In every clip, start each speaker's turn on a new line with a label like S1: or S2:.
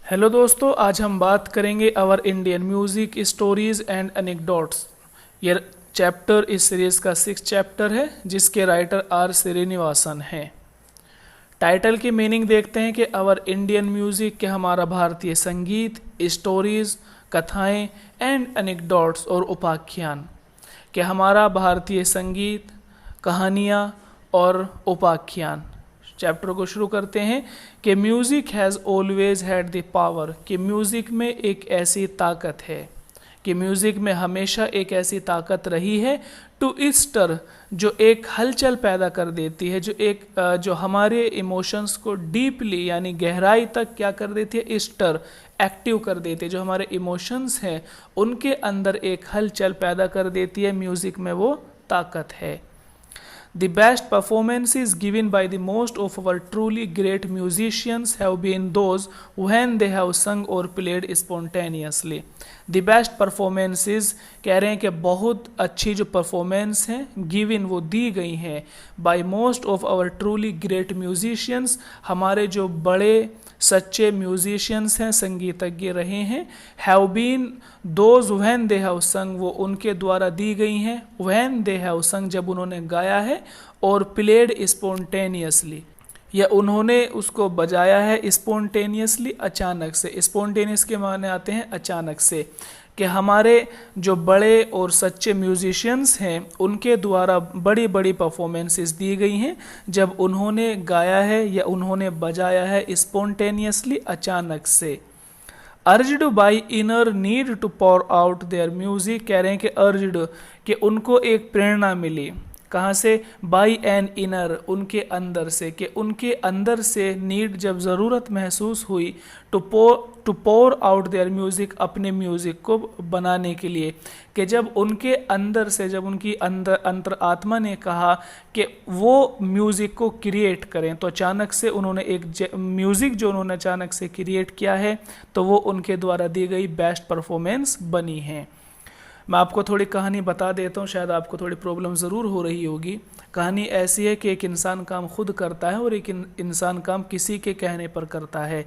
S1: Hello दोस्तों, आज हम बात करेंगे our Indian music stories and anecdotes. ये चैप्टर इस सीरीज़ का 6 चैप्टर है जिसके राइटर आर श्रीनिवासन हैं। टाइटल की मीनिंग देखते हैं कि अवर इंडियन म्यूज़िक के हमारा भारतीय संगीत, स्टोरीज़, कथाएं एंड एनेक्डोट्स और उपाख्यान कि हमारा भारतीय संगीत, कहानियाँ और उपाख्यान। चैप्टर को शुरू करते हैं कि music has always had the power, कि म्यूज़िक में एक ऐसी ताकत है, कि म्यूज़िक में हमेशा एक ऐसी ताकत रही है टू स्टर, जो एक हलचल पैदा कर देती है, जो हमारे इमोशंस को डीपली यानी गहराई तक क्या कर देती है, स्टर एक्टिव कर देती है। जो हमारे इमोशंस हैं उनके अंदर एक हलचल पैदा कर देती है, म्यूज़िक में वो ताकत है। The best performances given by the most of our truly great musicians have been those when they have sung or played spontaneously. The best performances कह रहे हैं कि बहुत अच्छी जो परफॉर्मेंस हैं given वो दी गई हैं by most of our truly great musicians, हमारे जो बड़े सच्चे म्यूजिशियंस हैं, संगीतज्ञ रहे हैं, have been those when they have sung, वो उनके द्वारा दी गई हैं व्हेन दे हैव संग, जब उन्होंने गाया है, और प्लेड स्पॉन्टेनियसली, या उन्होंने उसको बजाया है स्पॉन्टेनियसली, अचानक से। स्पॉन्टेनियस के माने आते हैं अचानक से, कि हमारे जो बड़े और सच्चे म्यूजिशियंस हैं उनके द्वारा बड़ी बड़ी परफॉर्मेंसेस दी गई हैं जब उन्होंने गाया है या उन्होंने बजाया है स्पॉन्टेनियसली, अचानक से। Urged by inner need to pour out their music, कह रहे हैं कि अर्ज्ड, कि उनको एक प्रेरणा मिली, कहाँ से, बाई एन इनर, उनके अंदर से, कि उनके अंदर से नीड, जब ज़रूरत महसूस हुई to pour out their music, अपने म्यूज़िक को बनाने के लिए, कि जब उनके अंदर से, जब उनकी अंतर आत्मा ने कहा कि वो म्यूज़िक को क्रिएट करें, तो अचानक से उन्होंने एक म्यूज़िक जो उन्होंने अचानक से क्रिएट किया है, तो वो उनके द्वारा दी गई बेस्ट परफॉर्मेंस बनी है। मैं आपको थोड़ी कहानी बता देता हूँ, शायद आपको थोड़ी प्रॉब्लम ज़रूर हो रही होगी। कहानी ऐसी है कि एक इंसान काम खुद करता है और एक इंसान काम किसी के कहने पर करता है।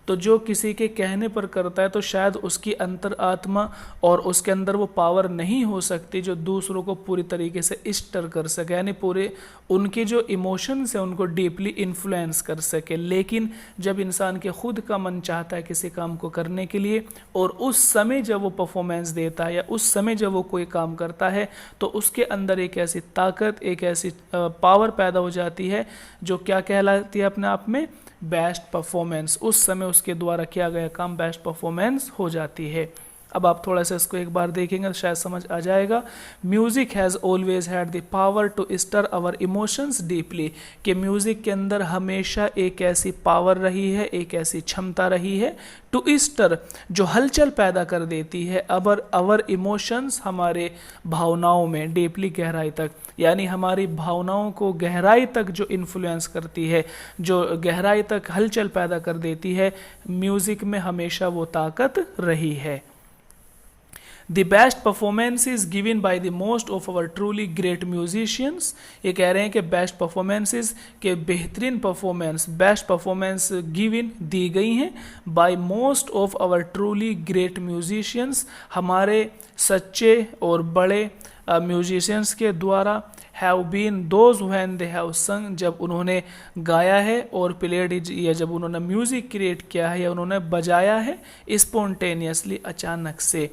S1: तो जो किसी के कहने पर करता है तो शायद उसकी अंतर आत्मा और उसके अंदर वो पावर नहीं हो सकती जो दूसरों को पूरी तरीके से स्टर कर सके, यानी पूरे उनके जो इमोशंस हैं उनको डीपली इन्फ्लुएंस कर सके। लेकिन जब इंसान के खुद का मन चाहता है किसी काम को करने के लिए, और उस समय जब वो परफॉर्मेंस देता है या उस समय जब वो कोई काम करता है, तो उसके अंदर एक ऐसी ताकत, एक ऐसी पावर पैदा हो जाती है जो क्या कहलाती है अपने आप में, बेस्ट परफॉर्मेंस। उस समय उसके द्वारा किया गया काम बेस्ट परफॉर्मेंस हो जाती है। अब आप थोड़ा सा इसको एक बार देखेंगे तो शायद समझ आ जाएगा। Music has always had the power to stir our emotions deeply, कि म्यूज़िक के अंदर हमेशा एक ऐसी पावर रही है, एक ऐसी क्षमता रही है टू स्टर, जो हलचल पैदा कर देती है आवर इमोशंस, हमारे भावनाओं में, डीपली, गहराई तक, यानी हमारी भावनाओं को गहराई तक जो इन्फ्लुएंस करती है, जो गहराई तक हलचल पैदा कर देती है, म्यूज़िक में हमेशा वो ताकत रही है। The best performances given by the most of our truly great musicians, ये कह रहे हैं कि बेस्ट परफॉर्मेंसेस के बेहतरीन परफॉर्मेंस, बेस्ट परफॉर्मेंस गिवन, दी गई हैं by most of our truly great musicians, हमारे सच्चे और बड़े म्यूजिशियंस के द्वारा, have been those when they have sung, जब उन्होंने गाया है, और प्लेड, या जब उन्होंने म्यूज़िक क्रिएट किया है या उन्होंने बजाया है, स्पॉन्टेनियसली, अचानक से।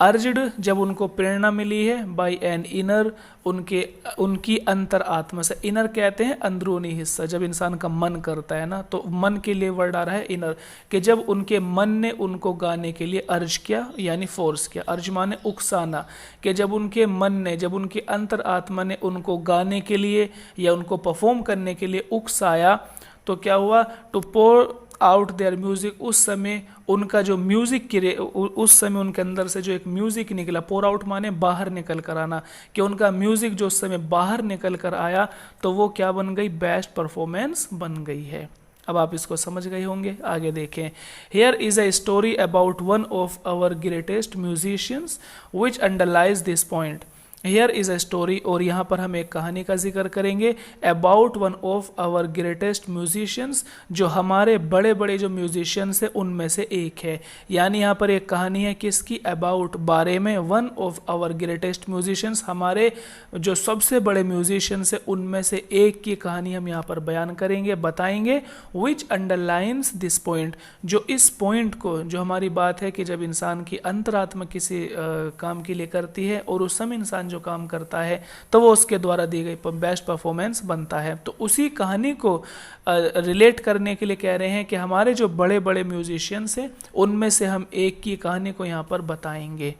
S1: अर्ज्ड, जब उनको प्रेरणा मिली है, बाय एन इनर, उनकी अंतर आत्मा से। इनर कहते हैं अंदरूनी हिस्सा, जब इंसान का मन करता है ना, तो मन के लिए वर्ड आ रहा है इनर, कि जब उनके मन ने उनको गाने के लिए अर्ज किया, यानी फोर्स किया। अर्ज माने उकसाना, कि जब उनके मन ने, जब उनकी अंतर आत्मा ने उनको गाने के लिए या उनको परफॉर्म करने के लिए उकसाया, तो क्या हुआ, to pour out their music, उस समय उनका जो म्यूज़िक, उस समय उनके अंदर से जो एक म्यूज़िक निकला, पोर आउट माने बाहर निकल कर आना, कि उनका म्यूज़िक जो उस समय बाहर निकल कर आया, तो वो क्या बन गई, बेस्ट परफॉर्मेंस बन गई है। अब आप इसको समझ गए होंगे, आगे देखें। Here is a story about one of our greatest musicians which underlies this point, here is a story, और यहाँ पर हम एक कहानी का जिक्र करेंगे about one of our greatest musicians, जो हमारे बड़े बड़े जो म्यूजिशियंस हैं उनमें से एक है। यानी यहाँ पर एक कहानी है किसकी, अबाउट, बारे में, one of our greatest musicians, हमारे जो सबसे बड़े म्यूजिशियंस हैं उनमें से एक की कहानी हम यहाँ पर बयान करेंगे, बताएंगे। विच अंडरलाइंस दिस पॉइंट, जो इस पॉइंट को, जो हमारी बात है कि जब इंसान की अंतरात्मा किसी काम के लिए करती है और उस समय इंसान जो काम करता है तो वो उसके द्वारा दी गई बेस्ट परफॉर्मेंस बनता है। तो उसी कहानी को रिलेट करने के लिए कह रहे हैं कि हमारे जो बड़े बड़े म्यूजिशियंस हैं उनमें से हम एक की कहानी को यहाँ पर बताएंगे।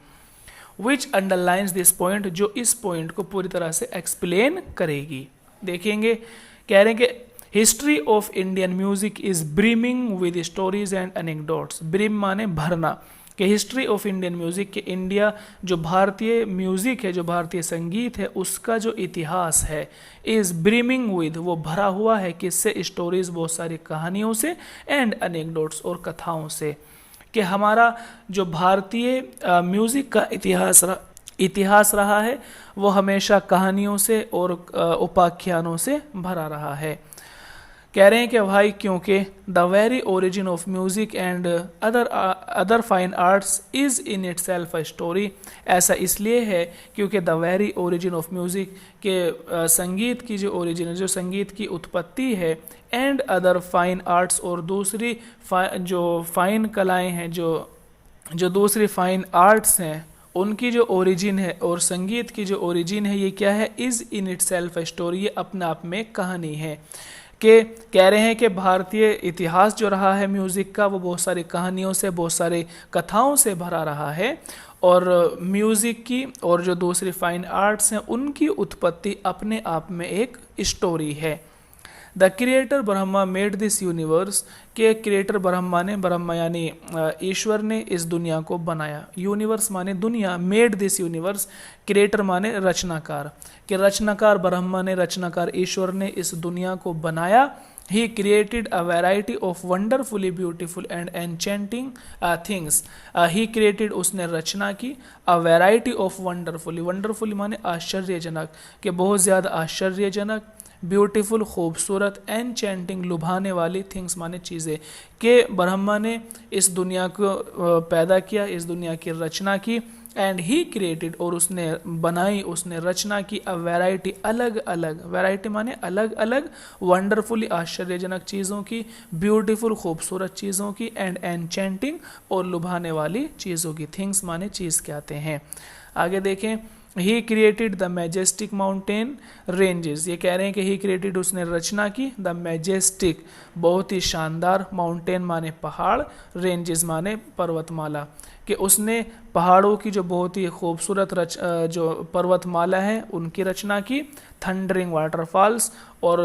S1: विच अंडरलाइंस दिस पॉइंट, जो इस पॉइंट को पूरी तरह से एक्सप्लेन करेगी। देखेंगे, कह रहे हैं कि history of Indian music is brimming with stories and anecdotes. Brim माने भरना, कि हिस्ट्री ऑफ इंडियन म्यूज़िक, के इंडिया जो भारतीय म्यूज़िक है, जो भारतीय संगीत है, उसका जो इतिहास है, इज़ ब्रीमिंग विद, वो भरा हुआ है किससे, स्टोरीज़, बहुत सारी कहानियों से, एंड एनेक्डोट्स, और कथाओं से। कि हमारा जो भारतीय म्यूज़िक का इतिहास रहा है वो हमेशा कहानियों से और उपाख्यानों से भरा रहा है। कह रहे हैं कि भाई क्योंकि the very origin of music and other fine arts is in it self a story. ऐसा इसलिए है क्योंकि the very origin of music, के संगीत की जो ओरिजिन, जो संगीत की उत्पत्ति है, एंड अदर फाइन आर्ट्स, और दूसरी जो फाइन कलाएँ हैं, जो दूसरी फाइन आर्ट्स हैं, उनकी जो ओरिजिन है, और संगीत की जो ओरिजिन है, ये क्या है, is in it self a story, ये अपने आप में कहानी है। कि कह रहे हैं कि भारतीय इतिहास जो रहा है म्यूज़िक का, वो बहुत सारी कहानियों से, बहुत सारी कथाओं से भरा रहा है, और म्यूज़िक की और जो दूसरी फाइन आर्ट्स हैं उनकी उत्पत्ति अपने आप में एक स्टोरी है। The creator Brahma made this universe, के क्रिएटर ब्रह्मा ने, ब्रह्मा यानी ईश्वर ने इस दुनिया को बनाया। यूनिवर्स माने दुनिया, मेड दिस यूनिवर्स, क्रिएटर माने रचनाकार, कि रचनाकार ब्रह्मा ने, रचनाकार ईश्वर ने इस दुनिया को बनाया। He created a variety of wonderfully beautiful and enchanting things. He created, उसने रचना की, a variety of wonderfully, wonderfully माने आश्चर्यजनक, कि बहुत ज़्यादा आश्चर्यजनक, ब्यूटीफुल खूबसूरत, एनचेंटिंग लुभाने वाली, थिंग्स माने चीज़ें, के ब्रह्मा ने इस दुनिया को पैदा किया, इस दुनिया की रचना की। एंड ही क्रिएटेड, और उसने बनाई, उसने रचना की, अ वैरायटी, अलग अलग, वैरायटी माने अलग अलग, वंडरफुली आश्चर्यजनक चीज़ों की, ब्यूटीफुल खूबसूरत चीज़ों की, एंड एनचेंटिंग, और लुभाने वाली चीज़ों की। थिंग्स माने चीज़ कहते हैं। आगे देखें, he created the majestic mountain ranges, ये कह रहे हैं कि ही क्रिएटेड, उसने रचना की, द मैजेस्टिक, बहुत ही शानदार, माउंटेन माने पहाड़, रेंजेस माने पर्वतमाला, कि उसने पहाड़ों की जो बहुत ही खूबसूरत जो पर्वतमाला है उनकी रचना की। थंडरिंग वाटरफॉल्स, और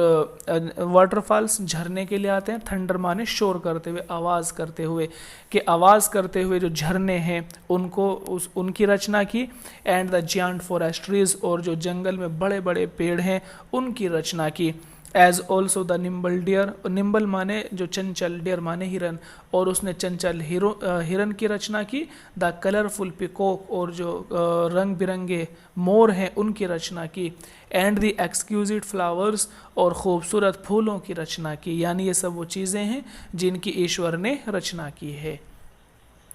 S1: वाटरफॉल्स झरने के लिए आते हैं, थंडर माने शोर करते हुए, आवाज़ करते हुए, कि आवाज़ करते हुए जो झरने हैं उनको उनकी रचना की। And the giant forest trees, और जो जंगल में बड़े बड़े पेड़ हैं उनकी रचना की। As also the nimble deer, nimble माने जो चंचल, डियर माने हिरन, और उसने चंचल हिरन की रचना की। द कलरफुल पिकॉक, और जो रंग बिरंगे मोर हैं उनकी रचना की। एंड द एक्सक्यूजिट फ्लावर्स, और ख़ूबसूरत फूलों की रचना की। यानी ये सब वो चीज़ें हैं जिनकी ईश्वर ने रचना की है।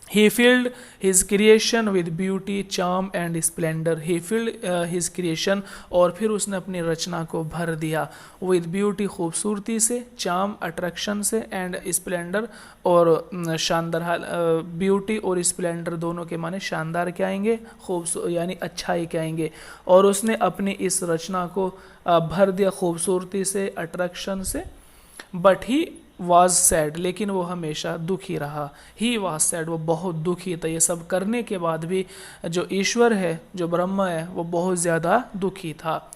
S1: He filled his creation with beauty, charm and splendor. He filled his creation, और फिर उसने अपनी रचना को भर दिया, with beauty, खूबसूरती से, charm, attraction से, and splendor, और शानदार। ब्यूटी और स्प्लेंडर दोनों के माने शानदार क्या आएंगे, खूबसूरत यानी अच्छाई क्या आएंगे। और उसने अपनी इस रचना को भर दिया खूबसूरती से, अट्रैक्शन से। बट ही वॉज सैड, लेकिन वो हमेशा दुखी रहा। ही वॉज सैड, वो बहुत दुखी था। ये सब करने के बाद भी जो ईश्वर है, जो ब्रह्मा है, वो बहुत ज़्यादा दुखी था।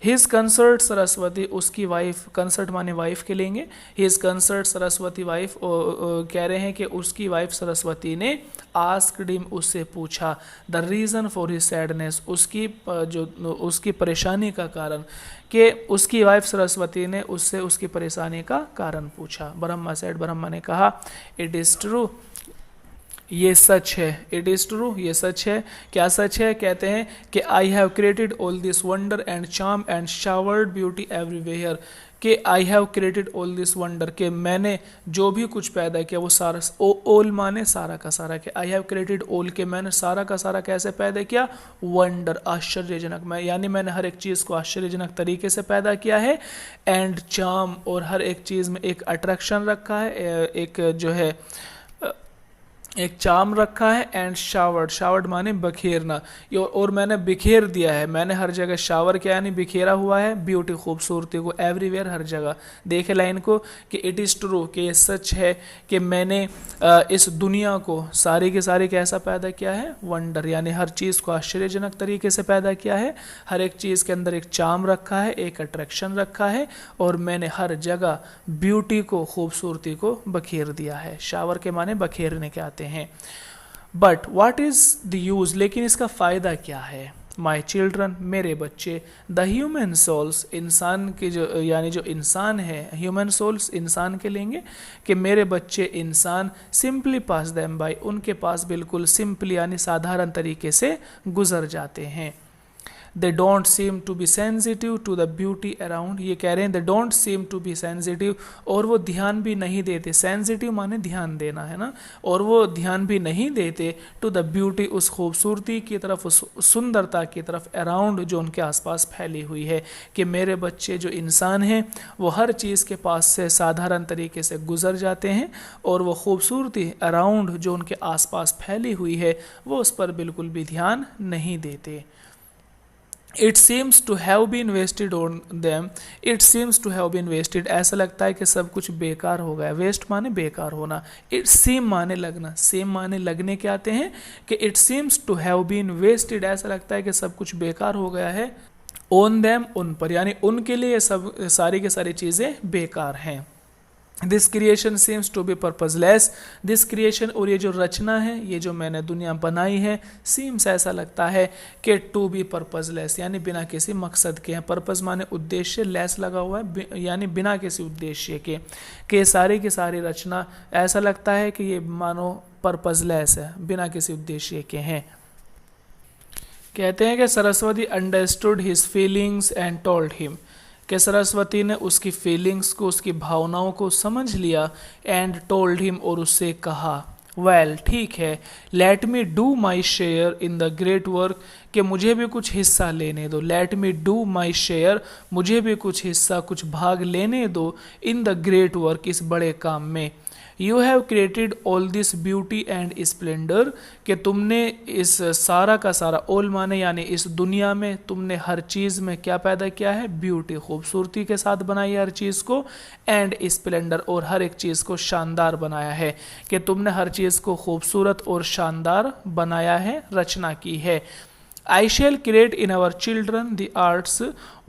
S1: हिज कंसर्ट सरस्वती, उसकी वाइफ, कंसर्ट माने वाइफ के लेंगे, हिज कंसर्ट सरस्वती वाइफ, कह रहे हैं कि उसकी वाइफ सरस्वती ने आस्क्ड हिम, उससे पूछा, the reason for his sadness, उसकी परेशानी का कारण, कि उसकी वाइफ सरस्वती ने उससे उसकी परेशानी का कारण पूछा। ब्रह्मा सेड, ब्रह्मा ने कहा, इट इज़ ट्रू, ये सच है, इट इज़ ट्रू, ये सच है। क्या सच है? कहते हैं कि I have created all this wonder and charm and showered beauty everywhere, कि I have created all this wonder, कि मैंने जो भी कुछ पैदा किया वो सारा, ओल माने सारा का सारा, कि आई हैव क्रिएटेड ऑल, के मैंने सारा का सारा कैसे पैदा किया? वंडर, आश्चर्यजनक, मैं यानी मैंने हर एक चीज़ को आश्चर्यजनक तरीके से पैदा किया है। एंड चार्म, और हर एक चीज़ में एक अट्रैक्शन रखा है, एक जो है एक चार्म रखा है। एंड शावर्ड, शावर्ड माने बखेरना, और मैंने बिखेर दिया है, मैंने हर जगह शावर किया यानी बिखेरा हुआ है, ब्यूटी खूबसूरती को, एवरीवेयर हर जगह। देखे लाइन को कि इट इज़ ट्रू, कि ये सच है कि मैंने इस दुनिया को सारी के सारी कैसा पैदा किया है? वंडर, यानी हर चीज़ को आश्चर्यजनक तरीके से पैदा किया है। हर एक चीज़ के अंदर एक चार्म रखा है, एक अट्रैक्शन रखा है, और मैंने हर जगह ब्यूटी को, खूबसूरती को बखेर दिया है। शावर के माने बखेरने के आते हैं। But what is the use, लेकिन इसका फायदा क्या है? माई चिल्ड्रन, मेरे बच्चे, द ह्यूमन सोल्स, इंसान के जो यानी जो इंसान है, ह्यूमन सोल्स इंसान के लेंगे, कि मेरे बच्चे इंसान, सिंपली पास देम बाय, उनके पास बिल्कुल सिंपली यानी साधारण तरीके से गुजर जाते हैं। They don't seem to be sensitive to the beauty around, ये कह रहे हैं they don't seem to be sensitive, और वो ध्यान भी नहीं देते, सेंसिटिव माने ध्यान देना है ना, और वो ध्यान भी नहीं देते टू द ब्यूटी, उस खूबसूरती की तरफ, उस सुंदरता की तरफ, अराउंड जो उनके आसपास फैली हुई है। कि मेरे बच्चे जो इंसान हैं वो हर चीज़ के पास से साधारण तरीके से गुजर जाते हैं, और वो खूबसूरती अराउंड जो उनके आसपास फैली हुई है वो उस पर बिल्कुल भी ध्यान नहीं देते। It seems to have been wasted on them, it seems to have been wasted, ऐसा लगता है कि सब कुछ बेकार हो गया। वेस्ट माने बेकार होना, इट सीम माने लगना, सेम माने लगने के आते हैं, कि it seems to have been wasted, ऐसा लगता है कि सब कुछ बेकार हो गया है। ऑन देम, उन पर, यानी उनके लिए ये सब सारी की सारी चीज़ें बेकार हैं। This creation seems to be purposeless, this creation, और ये जो रचना है, ये जो मैंने दुनिया बनाई है, सीम्स ऐसा लगता है कि टू बी पर्पजलेस, यानी बिना किसी मकसद के हैं। पर्पज माने उद्देश्य, लेस लगा हुआ है यानी बिना किसी उद्देश्य के सारी की सारी रचना ऐसा लगता है कि ये मानो पर्पजलेस है, बिना किसी उद्देश्य के हैं। कहते हैं कि Saraswati understood his feelings and told him, कि सरस्वती ने उसकी फीलिंग्स को, उसकी भावनाओं को समझ लिया। एंड टोल्ड हिम, और उससे कहा, वेल ठीक है, let me do my share in the great work, कि मुझे भी कुछ हिस्सा लेने दो। Let me do my share, मुझे भी कुछ हिस्सा, कुछ भाग लेने दो, इन द ग्रेट वर्क, इस बड़े काम में। You have created all this beauty and Splendor, कि तुमने इस सारा का सारा, ऑल माने यानी इस दुनिया में तुमने हर चीज़ में क्या पैदा किया है? ब्यूटी, खूबसूरती के साथ बनाई है हर चीज़ को। एंड स्प्लेंडर, और हर एक चीज़ को शानदार बनाया है, कि तुमने हर चीज़ को खूबसूरत और शानदार बनाया है, रचना की है। I shall create in our children the arts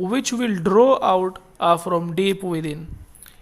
S1: which will draw out from deep within,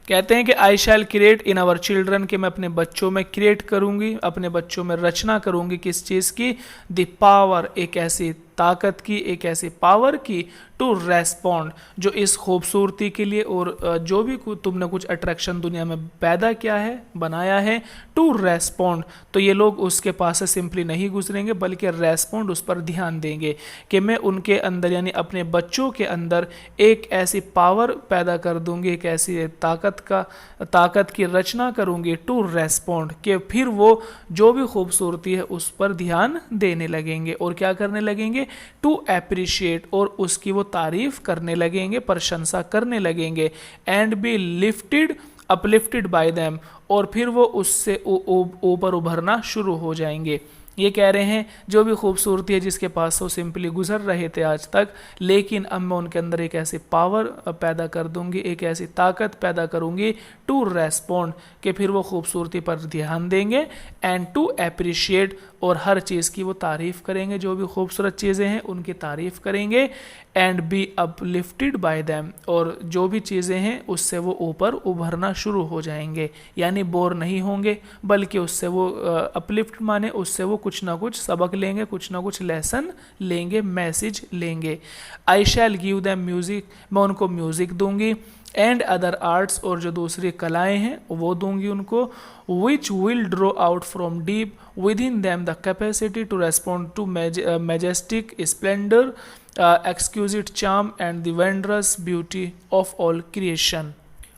S1: कहते हैं कि आई शैल क्रिएट इन आवर चिल्ड्रन, कि मैं अपने बच्चों में क्रिएट करूंगी, अपने बच्चों में रचना करूंगी, किस चीज़ की? द पावर, एक ऐसी ताकत की, एक ऐसी पावर की, टू रेस्पॉन्ड, जो इस खूबसूरती के लिए, और जो भी तुमने कुछ अट्रैक्शन दुनिया में पैदा किया है, बनाया है, टू रेस्पॉन्ड, तो ये लोग उसके पास से सिंपली नहीं गुजरेंगे, बल्कि रेस्पॉन्ड, उस पर ध्यान देंगे, कि मैं उनके अंदर यानी अपने बच्चों के अंदर एक ऐसी पावर पैदा कर दूंगी, एक ऐसी ताकत की रचना करूंगी, टू रेस्पॉन्ड, कि फिर वो जो भी खूबसूरती है उस पर ध्यान देने लगेंगे, और क्या करने लगेंगे? टू अप्रिशिएट, और उसकी वो तारीफ करने लगेंगे, प्रशंसा करने लगेंगे। And be lifted, uplifted by them, और फिर वो उससे ऊपर उभरना शुरू हो जाएंगे। ये कह रहे हैं जो भी खूबसूरती है जिसके पास वो सिंपली गुजर रहे थे आज तक, लेकिन अब मैं उनके अंदर एक ऐसी पावर पैदा कर दूंगी, एक ऐसी ताकत पैदा करूंगी, टू रेस्पॉन्ड, कि फिर वो खूबसूरती पर ध्यान देंगे। एंड टू अप्रिशिएट, और हर चीज़ की वो तारीफ़ करेंगे, जो भी खूबसूरत चीज़ें हैं उनकी तारीफ़ करेंगे। And be uplifted by them, और जो भी चीज़ें हैं उससे वो ऊपर उभरना शुरू हो जाएंगे, यानी बोर नहीं होंगे, बल्कि उससे वो अपलिफ्ट माने उससे वो कुछ ना कुछ सबक लेंगे, कुछ ना कुछ लेसन लेंगे, मैसेज लेंगे। आई शैल गिव देम म्यूज़िक, मैं उनको म्यूज़िक दूंगी। एंड अदर आर्ट्स, और जो दूसरी कलाएं हैं वो दूंगी उनको, which will draw out from deep within them the capacity to respond to majestic splendour, exquisite charm and the wondrous beauty of all creation.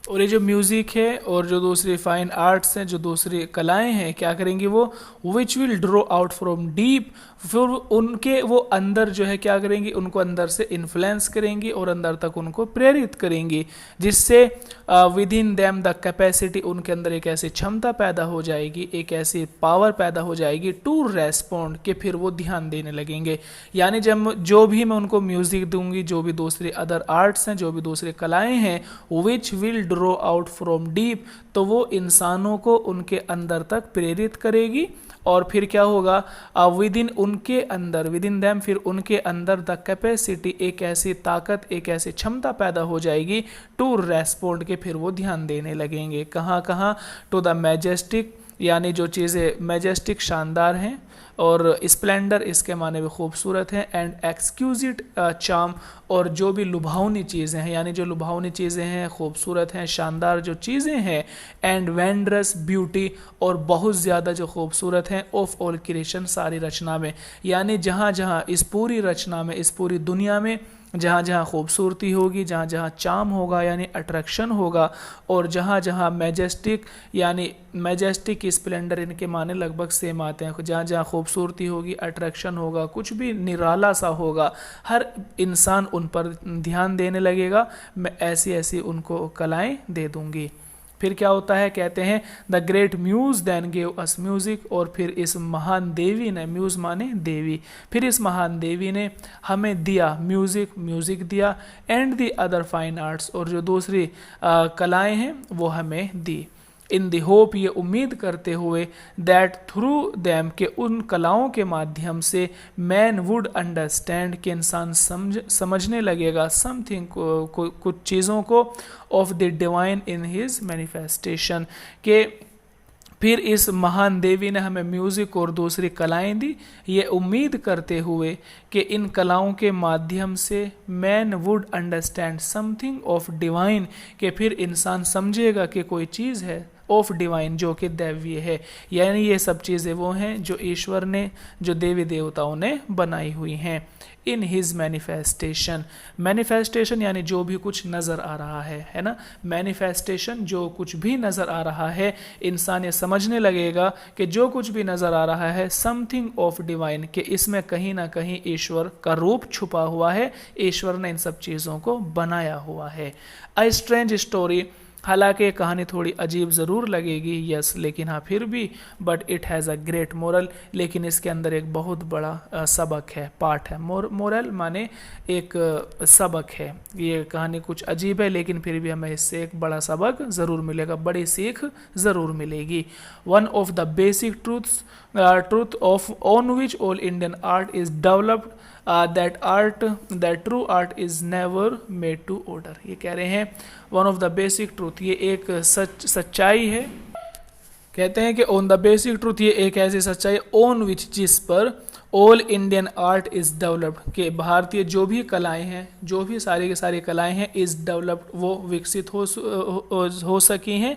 S1: और ये जो म्यूज़िक है और जो दूसरी फाइन आर्ट्स हैं, जो दूसरी कलाएं हैं, क्या करेंगी वो, विच will draw out from deep, फिर उनके वो अंदर जो है क्या करेंगी, उनको अंदर से इन्फ्लुएंस करेंगी और अंदर तक उनको प्रेरित करेंगी, जिससे with in them the capacity, उनके अंदर एक ऐसी क्षमता पैदा हो जाएगी, एक ऐसी पावर पैदा हो जाएगी टू रेस्पॉन्ड, कि फिर वो ध्यान देने लगेंगे। यानी जब जो भी मैं उनको म्यूज़िक दूंगी, जो भी दूसरी अदर आर्ट्स हैं, जो भी दूसरी कलाएँ हैं, विच will draw out from deep, तो वो इंसानों को उनके अंदर तक प्रेरित करेगी। और फिर क्या होगा, विद इन उनके अंदर, विद इन दैम, फिर उनके अंदर द कैपेसिटी, एक ऐसी ताकत, एक ऐसी क्षमता पैदा हो जाएगी टू रेस्पॉन्ड, के फिर वो ध्यान देने लगेंगे। कहाँ कहाँ, टू द मैजेस्टिक, यानी जो चीज़ें मैजेस्टिक शानदार हैं, और स्प्लेंडर इसके माने भी खूबसूरत हैं, एंड एक्सक्यूजिट चार्म, और जो भी लुभावनी चीज़ें हैं, यानी जो लुभावनी चीज़ें हैं, खूबसूरत हैं, शानदार जो चीज़ें हैं, एंड वेंड्रस ब्यूटी, और बहुत ज़्यादा जो खूबसूरत हैं, ऑफ ऑल क्रिएशन, सारी रचना में। यानी जहाँ जहाँ इस पूरी रचना में, इस पूरी दुनिया में जहाँ जहाँ खूबसूरती होगी, जहाँ जहाँ चार्म होगा यानी अट्रैक्शन होगा, और जहाँ जहाँ मैजेस्टिक, यानी मैजेस्टिक स्प्लेंडर, इनके माने लगभग सेम आते हैं, जहाँ जहाँ खूबसूरती होगी, अट्रैक्शन होगा, कुछ भी निराला सा होगा, हर इंसान उन पर ध्यान देने लगेगा। मैं ऐसी ऐसी उनको कलाएं दे दूंगी। फिर क्या होता है, कहते हैं the great muse then gave us music, और फिर इस महान देवी ने, म्यूज़ माने देवी, फिर इस महान देवी ने हमें दिया म्यूज़िक दिया, and the other fine arts, और जो दूसरी कलाएं हैं वो हमें दी। इन दी होप, ये उम्मीद करते हुए, दैट थ्रू दैम, के उन कलाओं के माध्यम से, मैन वुड अंडरस्टैंड, के इंसान समझने लगेगा, समथिंग कुछ चीज़ों को, of the divine in his manifestation, के फिर इस महान देवी ने हमें म्यूज़िक और दूसरी कलाएं दी, ये उम्मीद करते हुए कि इन कलाओं के माध्यम से man would understand something of divine, कि फिर इंसान समझेगा कि कोई चीज़ है ऑफ डिवाइन, जो कि दैवीय है। यानी ये सब चीज़ें वो हैं जो ईश्वर ने, जो देवी देवताओं ने बनाई हुई हैं। इन हिज मैनिफेस्टेशन, मैनिफेस्टेशन यानी जो भी कुछ नज़र आ रहा है ना, मैनिफेस्टेशन जो कुछ भी नज़र आ रहा है, इंसान ये समझने लगेगा कि जो कुछ भी नज़र आ रहा है, समथिंग ऑफ डिवाइन, कि इसमें कहीं ना कहीं ईश्वर का रूप छुपा हुआ है, ईश्वर ने इन सब चीज़ों को बनाया हुआ है। अ स्ट्रेंज स्टोरी, हालांकि ये कहानी थोड़ी अजीब ज़रूर लगेगी, यस, लेकिन हाँ फिर भी, but it has a great moral, लेकिन इसके अंदर एक बहुत बड़ा सबक है, पाठ है। मोरल माने एक सबक है। ये कहानी कुछ अजीब है, लेकिन फिर भी हमें इससे एक बड़ा सबक ज़रूर मिलेगा, बड़ी सीख ज़रूर मिलेगी। One of the basic truth of on which all Indian art is developed, that true art is never made to order। ये कह रहे हैं one of the basic truth, ये एक सच्चाई है। कहते हैं कि ऑन द बेसिक ट्रूथ, ये एक ऐसी सच्चाई, ऑन विच, जिस पर, all Indian art is developed, के भारतीय जो भी कलाएं हैं, जो भी सारी की सारी कलाएं हैं, इज़ डेवलप्ड, वो विकसित हो सकी हैं।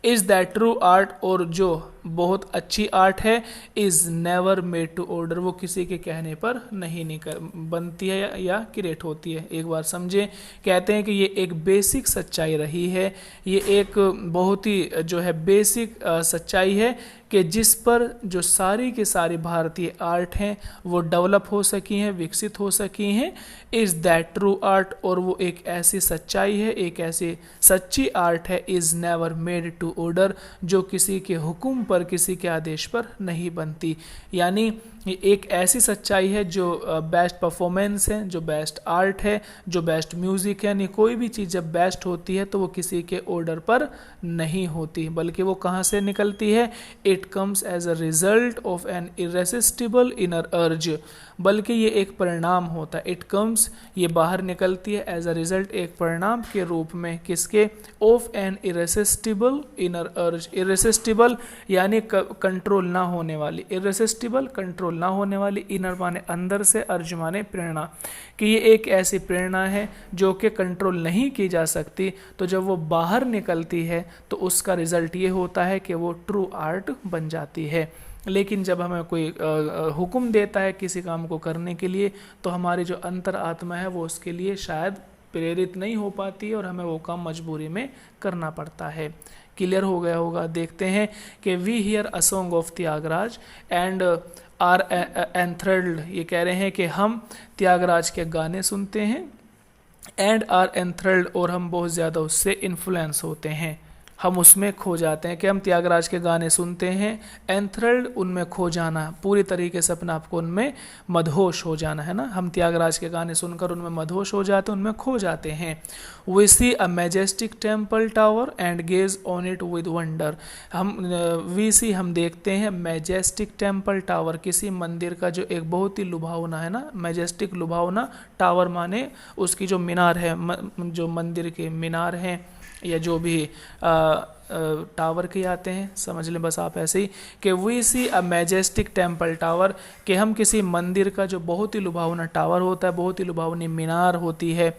S1: इज़ दैट ट्रू आर्ट, और जो बहुत अच्छी आर्ट है, is never made to order, वो किसी के कहने पर नहीं बनती है या क्रिएट होती है। एक बार समझें, कहते हैं कि ये एक बेसिक सच्चाई रही है, ये एक बहुत ही जो है बेसिक सच्चाई है, कि जिस पर जो सारी की सारी भारतीय आर्ट हैं वो डेवलप हो सकी हैं, विकसित हो सकी हैं। इज़ दैट ट्रू आर्ट, और वो एक ऐसी सच्चाई है, एक ऐसी सच्ची आर्ट है, is never made to order, जो किसी के हुक्म पर, किसी के आदेश पर नहीं बनती। यानी एक ऐसी सच्चाई है जो बेस्ट परफॉर्मेंस है, जो बेस्ट आर्ट है, जो बेस्ट म्यूज़िक है, यानी कोई भी चीज़ जब बेस्ट होती है तो वो किसी के ऑर्डर पर नहीं होती, बल्कि वो कहाँ से निकलती है, it comes as a result of an irresistible inner urge, बल्कि ये एक परिणाम होता है। इट कम्स, ये बाहर निकलती है, एज अ रिजल्ट, एक परिणाम के रूप में, किसके, ऑफ एन इरेसिस्टिबल इनर अर्ज। इरेसिस्टिबल यानी कंट्रोल ना होने वाली, इरेसिस्टिबल कंट्रोल ना होने वाली, इनर माने अंदर से, अर्ज माने प्रेरणा, कि ये एक ऐसी प्रेरणा है जो कि कंट्रोल नहीं की जा सकती। तो जब वो बाहर निकलती है तो उसका रिजल्ट ये होता है कि वो ट्रू आर्ट बन जाती है। लेकिन जब हमें कोई हुक्म देता है किसी काम को करने के लिए, तो हमारी जो अंतर आत्मा है वो उसके लिए शायद प्रेरित नहीं हो पाती और हमें वो काम मजबूरी में करना पड़ता है। क्लियर हो गया होगा। देखते हैं कि we hear a song of Tyagaraja and are enthralled, ये कह रहे हैं कि हम त्यागराज के गाने सुनते हैं, एंड आर एंथ्रल्ड, और हम बहुत ज़्यादा उससे इन्फ्लुएंस होते हैं, हम उसमें खो जाते हैं। कि हम त्यागराज के गाने सुनते हैं, एंथ्रल्ड उनमें खो जाना, पूरी तरीके से अपने आप को उनमें मदहोश हो जाना है ना। हम त्यागराज के गाने सुनकर उनमें मदहोश हो जाते हैं, उनमें खो जाते हैं। We see a majestic temple tower and gaze on it with wonder. हम वी सी हम देखते हैं मैजेस्टिक टेम्पल टावर, किसी मंदिर का जो एक बहुत ही लुभावना है ना, मैजेस्टिक लुभावना, टावर माने उसकी जो मीनार है, जो मंदिर के मीनार हैं या जो भी टावर के आते हैं, समझ लें बस आप ऐसे ही, कि we see a majestic temple tower, कि हम किसी मंदिर का जो बहुत ही लुभावना टावर होता है, बहुत ही लुभावनी मीनार होती है,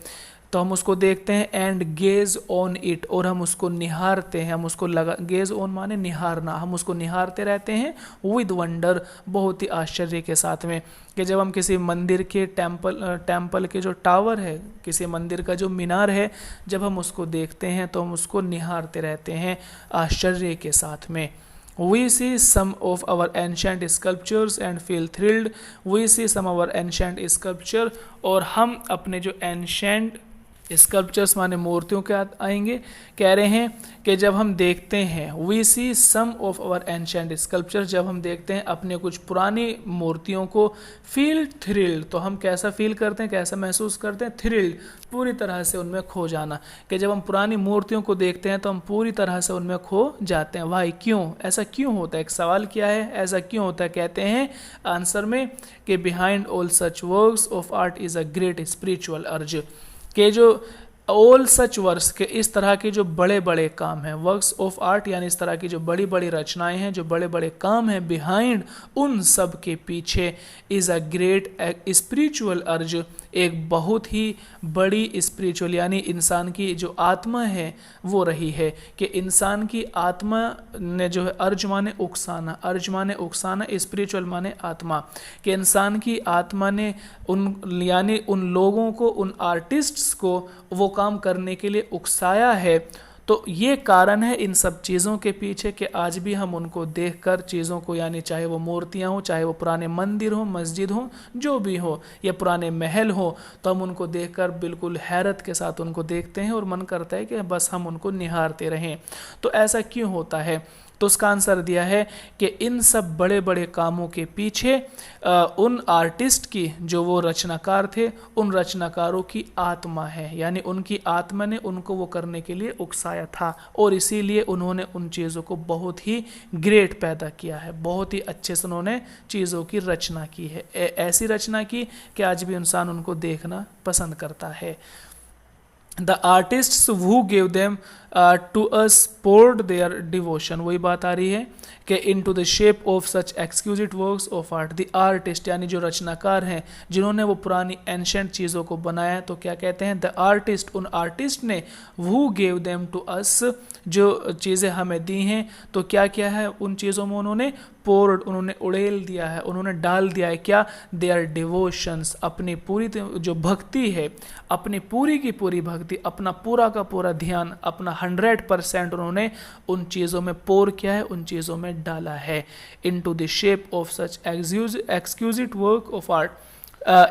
S1: तो हम उसको देखते हैं, एंड गेज ऑन इट, और हम उसको निहारते हैं, हम उसको लगा, गेज ऑन माने निहारना, हम उसको निहारते रहते हैं, विद वंडर, बहुत ही आश्चर्य के साथ में। कि जब हम किसी मंदिर के टेम्पल के जो टावर है, किसी मंदिर का जो मीनार है, जब हम उसको देखते हैं तो हम उसको निहारते रहते हैं आश्चर्य के साथ में। We see some of our ancient sculptures and feel thrilled. We see some of our ancient sculpture, और हम अपने जो ancient स्कल्पचर्स माने मूर्तियों के आएंगे, कह रहे हैं कि जब हम देखते हैं, we see some of our ancient sculpture, जब हम देखते हैं अपने कुछ पुरानी मूर्तियों को, फील थ्रिल्ड, तो हम कैसा फील करते हैं, कैसा महसूस करते हैं, थ्रिल्ड, पूरी तरह से उनमें खो जाना। कि जब हम पुरानी मूर्तियों को देखते हैं तो हम पूरी तरह से उनमें खो जाते हैं। वाई, क्यों, ऐसा क्यों होता है, एक सवाल किया है, ऐसा क्यों होता है। कहते हैं आंसर में कि behind all such works of art is a great spiritual अर्ज, के जो ऑल सच वर्क्स के इस तरह के जो बड़े बड़े काम हैं, वर्क्स ऑफ आर्ट यानी इस तरह की जो बड़ी बड़ी रचनाएं हैं, जो बड़े बड़े काम हैं, बिहाइंड उन सब के पीछे इज़ अ ग्रेट स्पिरिचुअल अर्ज, एक बहुत ही बड़ी स्पिरिचुअल यानी इंसान की जो आत्मा है वो रही है। कि इंसान की आत्मा ने जो है, अर्ज माने उकसाना, अर्ज माने उकसाना, स्पिरिचुअल माने आत्मा, कि इंसान की आत्मा ने उन यानी उन लोगों को, उन आर्टिस्ट्स को वो काम करने के लिए उकसाया है। तो ये कारण है इन सब चीज़ों के पीछे कि आज भी हम उनको देखकर चीज़ों को, यानी चाहे वो मूर्तियाँ हों, चाहे वो पुराने मंदिर हों, मस्जिद हों, जो भी हो, या पुराने महल हो, तो हम उनको देखकर बिल्कुल हैरत के साथ उनको देखते हैं और मन करता है कि बस हम उनको निहारते रहें। तो ऐसा क्यों होता है, तो उसका आंसर दिया है कि इन सब बड़े बड़े कामों के पीछे उन आर्टिस्ट की, जो वो रचनाकार थे, उन रचनाकारों की आत्मा है, यानी उनकी आत्मा ने उनको वो करने के लिए उकसाया था, और इसीलिए उन्होंने उन चीज़ों को बहुत ही ग्रेट पैदा किया है, बहुत ही अच्छे से उन्होंने चीज़ों की रचना की है, ऐसी रचना की कि आज भी इंसान उनको देखना पसंद करता है। The artists who gave them to us poured their devotion, वही बात आ रही है कि into the shape of such exquisite works of art, the artist यानी जो रचनाकार हैं, जिन्होंने वो पुरानी ancient चीज़ों को बनाया, तो क्या कहते हैं, the artist, उन artist ने who gave them to us, जो चीज़ें हमें दी हैं, तो क्या क्या है उन चीज़ों में, उन्होंने poured, उन्होंने उड़ेल दिया है, उन्होंने डाल दिया है क्या, their devotions, अपनी पूरी जो भक्ति है, अपनी पूरी की पूरी भक्ति, अपना पूरा का पूरा ध्यान, अपना 100% उन्होंने उन चीज़ों में पोर किया है, उन चीज़ों में डाला है। into the shape of such exquisite work of art,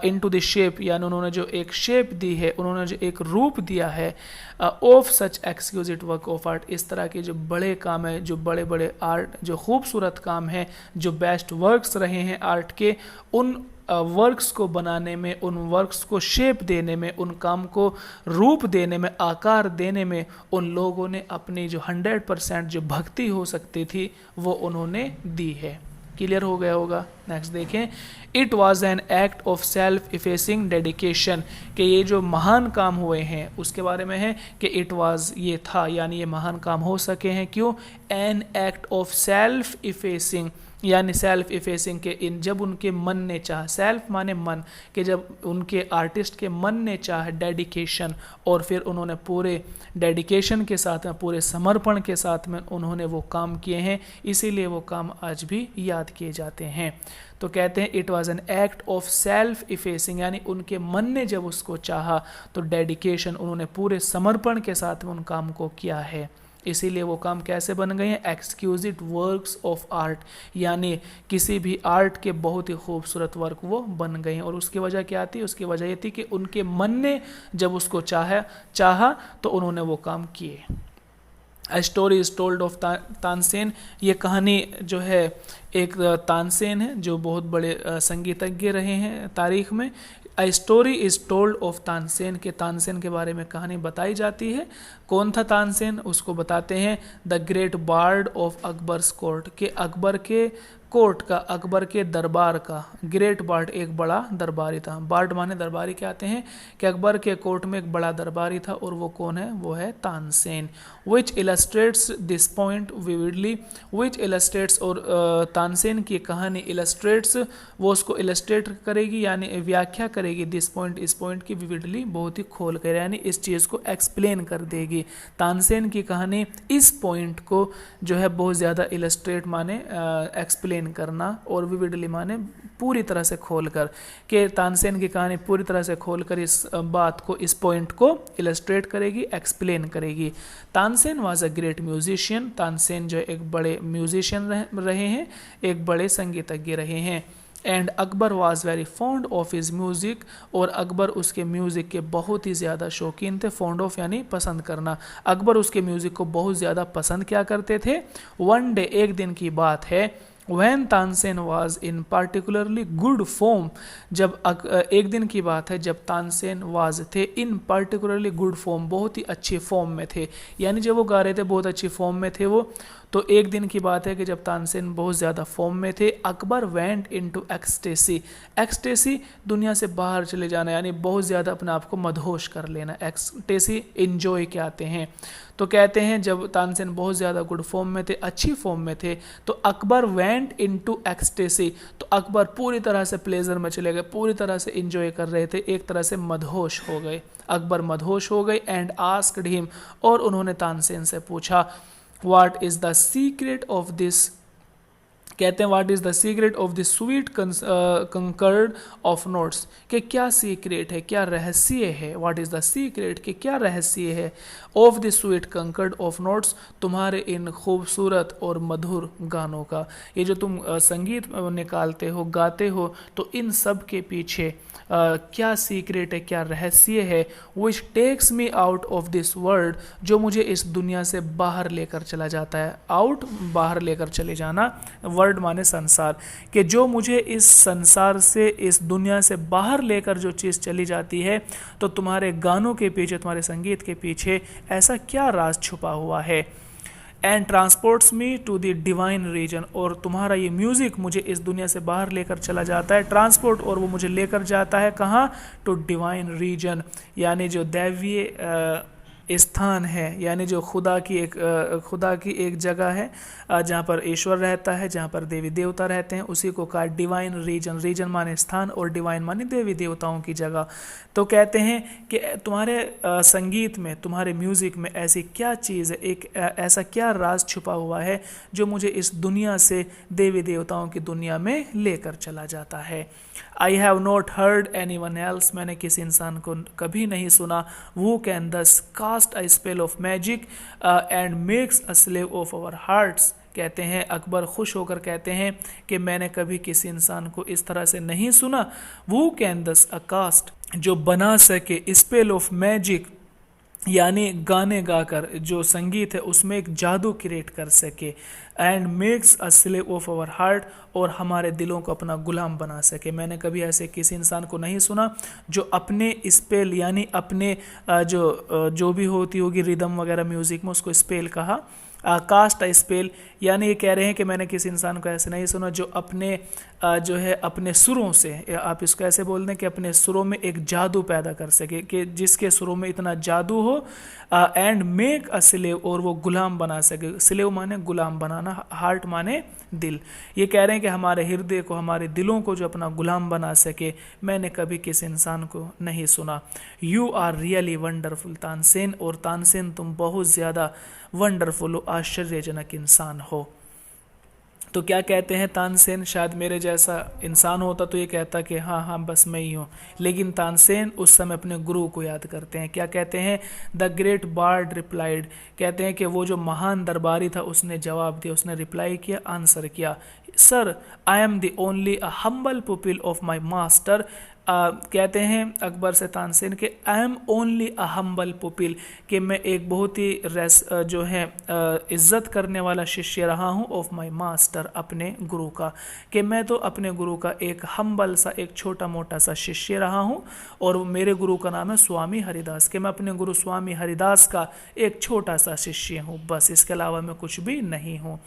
S1: into the shape यानी उन्होंने जो एक शेप दी है, उन्होंने जो एक रूप दिया है, of such exquisite work of art, इस तरह के जो बड़े काम है, जो बड़े बड़े आर्ट, जो खूबसूरत काम है, जो बेस्ट वर्क्स रहे हैं आर्ट के, उन वर्क्स को बनाने में, उन वर्क्स को शेप देने में, उन काम को रूप देने में, आकार देने में, उन लोगों ने अपनी जो 100% जो भक्ति हो सकती थी वो उन्होंने दी है। क्लियर हो गया होगा। नेक्स्ट देखें, it was an act of self effacing dedication, कि ये जो महान काम हुए हैं उसके बारे में है कि इट वॉज, ये था, यानी ये महान काम हो सके हैं, क्यों, N act of self effacing, यानी सेल्फ इफेसिंग के इन, जब उनके मन ने चाह, सेल्फ माने मन, कि जब उनके आर्टिस्ट के मन ने चाह डेडिकेशन, और फिर उन्होंने पूरे डेडिकेशन के साथ में, पूरे समर्पण के साथ में उन्होंने वो काम किए हैं, इसीलिए वो काम आज भी याद किए जाते हैं। तो कहते हैं it was an act of self effacing, यानी उनके मन ने जब उसको चाहा तो डेडिकेशन, उन्होंने पूरे समर्पण के साथ में उन काम को किया है, इसीलिए वो काम कैसे बन गए हैं, एक्सक्यूजिट वर्क्स ऑफ आर्ट, यानी किसी भी आर्ट के बहुत ही खूबसूरत वर्क वो बन गए हैं। और उसकी वजह क्या थी, उसकी वजह ये थी कि उनके मन ने जब उसको चाहा तो उन्होंने वो काम किए। A story is told of Tansen, ये कहानी जो है एक तानसेन है जो बहुत बड़े संगीतज्ञ रहे हैं तारीख में। A story is told of Tansen, के तानसेन के बारे में कहानी बताई जाती है। कौन था तानसेन, उसको बताते हैं the great bard of Akbar's court, के अकबर के कोर्ट का, अकबर के दरबार का, ग्रेट बार्ड एक बड़ा दरबारी था, बार्ड माने दरबारी के आते हैं, कि अकबर के कोर्ट में एक बड़ा दरबारी था, और वो कौन है, वो है Tansen. Which illustrates this point vividly, which illustrates, और तानसेन की कहानी इलस्ट्रेट्स, वो उसको इलस्ट्रेट करेगी, यानी व्याख्या करेगी, दिस पॉइंट, इस पॉइंट की विविडली, बहुत ही खोल कर, यानी इस चीज़ को एक्सप्लेन कर देगी। तानसेन की कहानी इस पॉइंट को जो है बहुत ज़्यादा इलस्ट्रेट माने एक्सप्लेन करना, और विविडली माने पूरी तरह से खोलकर, कि तानसेन की कहानी पूरी तरह से खोलकर इस बात को, इस पॉइंट को इलस्ट्रेट करेगी, एक्सप्लेन करेगी। Tansen was a great musician, Tansen जो एक बड़े म्यूजिशियन रहे हैं, एक बड़े संगीतज्ञ रहे हैं। And Akbar was very fond of his music, और अकबर उसके म्यूज़िक के बहुत ही ज़्यादा शौकीन थे। फॉन्ड ऑफ यानी पसंद करना, अकबर उसके म्यूज़िक को बहुत ज़्यादा पसंद क्या करते थे। वन डे, एक दिन की बात है, When Tansen was in particularly good form, जब एक दिन की बात है जब तानसेन was थे in particularly good form, बहुत ही अच्छी फॉर्म में थे, यानी जब वो गा रहे थे बहुत अच्छी फॉर्म में थे वो। तो एक दिन की बात है कि जब तानसेन बहुत ज़्यादा फॉर्म में थे, Akbar went into ecstasy, ecstasy दुनिया से बाहर चले जाना, यानी बहुत ज़्यादा अपने आप को मदहोश कर लेना, एक्सटेसी इंजॉय के आते हैं। तो कहते हैं जब तानसेन बहुत ज़्यादा गुड फॉर्म में थे, अच्छी फॉर्म में थे, तो अकबर वेंट इनटू एक्सटेसी, तो अकबर पूरी तरह से प्लेजर में चले गए, पूरी तरह से इंजॉय कर रहे थे, एक तरह से मदहोश हो गए, अकबर मदहोश हो गए। एंड आस्क्ड हिम, और उन्होंने तानसेन से पूछा, what is the secret of this, कहते हैं what is the secret of this sweet conquered of notes, कि क्या सीक्रेट है, क्या रहस्य है, व्हाट इज़ द सीक्रेट, कि क्या रहस्य है, of this sweet conquered of notes, तुम्हारे इन खूबसूरत और मधुर गानों का, ये जो तुम संगीत निकालते हो, गाते हो, तो इन सब के पीछे क्या सीक्रेट है, क्या रहस्य है, which takes me out of this world, जो मुझे इस दुनिया से बाहर लेकर चला जाता है, आउट बाहर लेकर चले जाना, वर्ल्ड माने संसार, कि जो मुझे इस संसार से, इस दुनिया से बाहर लेकर जो चीज़ चली जाती है, तो तुम्हारे गानों के पीछे, तुम्हारे संगीत के पीछे ऐसा क्या राज छुपा हुआ है। And transports me to the divine region, और तुम्हारा ये म्यूज़िक मुझे इस दुनिया से बाहर लेकर चला जाता है, ट्रांसपोर्ट, और वो मुझे लेकर जाता है कहाँ, टू डिवाइन रीजन, यानी जो दैवीय स्थान है, यानी जो खुदा की एक जगह है जहाँ पर ईश्वर रहता है, जहाँ पर देवी देवता रहते हैं, उसी को कहा डिवाइन रीजन, रीजन माने स्थान और डिवाइन माने देवी देवताओं की जगह। तो कहते हैं कि तुम्हारे संगीत में, तुम्हारे म्यूज़िक में ऐसी क्या चीज़ है, एक ऐसा क्या राज छुपा हुआ है जो मुझे इस दुनिया से देवी देवताओं की दुनिया में लेकर चला जाता है। I have not heard any one else, मैंने किसी इंसान को कभी नहीं सुना, वो can thus cast a spell of magic and makes a slave of our hearts. कहते हैं अकबर खुश होकर कहते हैं कि मैंने कभी किसी इंसान को इस तरह से नहीं सुना, वो कैन दस अ कास्ट, जो बना सके स्पेल ऑफ मैजिक, यानी गाने गाकर जो संगीत है उसमें एक जादू क्रिएट कर सके, and makes a slave of our heart, और हमारे दिलों को अपना गुलाम बना सके। मैंने कभी ऐसे किसी इंसान को नहीं सुना जो अपने स्पेल, यानी अपने जो भी होती होगी रिदम वगैरह म्यूज़िक में, उसको स्पेल कहा, कास्ट अ स्पेल, यानी ये कह रहे हैं कि मैंने किसी इंसान को ऐसे नहीं सुना जो अपने जो है अपने सुरों से, आप इसको ऐसे बोल दें कि अपने सुरों में एक जादू पैदा कर सके, कि जिसके सुरों में इतना जादू हो, एंड मेक अ स्लेव, और वो गुलाम बना सके। स्लेव माने गुलाम बनाना, हार्ट माने दिल। ये कह रहे हैं कि हमारे हृदय को, हमारे दिलों को जो अपना गुलाम बना सके, मैंने कभी किसी इंसान को नहीं सुना। You are really wonderful Tansen, और तानसेन तुम बहुत ज़्यादा वंडरफुल हो, आश्चर्यजनक इंसान हो। तो क्या कहते हैं तानसेन, शायद मेरे जैसा इंसान होता तो ये कहता कि हाँ हाँ बस मैं ही हूँ, लेकिन तानसेन उस समय अपने गुरु को याद करते हैं। क्या कहते हैं? द ग्रेट बार्ड रिप्लाइड, कहते हैं कि वो जो महान दरबारी था उसने जवाब दिया, उसने रिप्लाई किया, आंसर किया, sir I am the only a humble pupil of my master. कहते हैं अकबर से तानसेन के I am only a humble pupil, कि मैं एक बहुत ही जो है इज्जत करने वाला शिष्य रहा हूँ ऑफ माय मास्टर, अपने गुरु का, कि मैं तो अपने गुरु का एक हम्बल सा, एक छोटा मोटा सा शिष्य रहा हूँ, और मेरे गुरु का नाम है स्वामी हरिदास, कि मैं अपने गुरु स्वामी हरिदास का एक छोटा सा शिष्य हूँ, बस इसके अलावा मैं कुछ भी नहीं हूँ।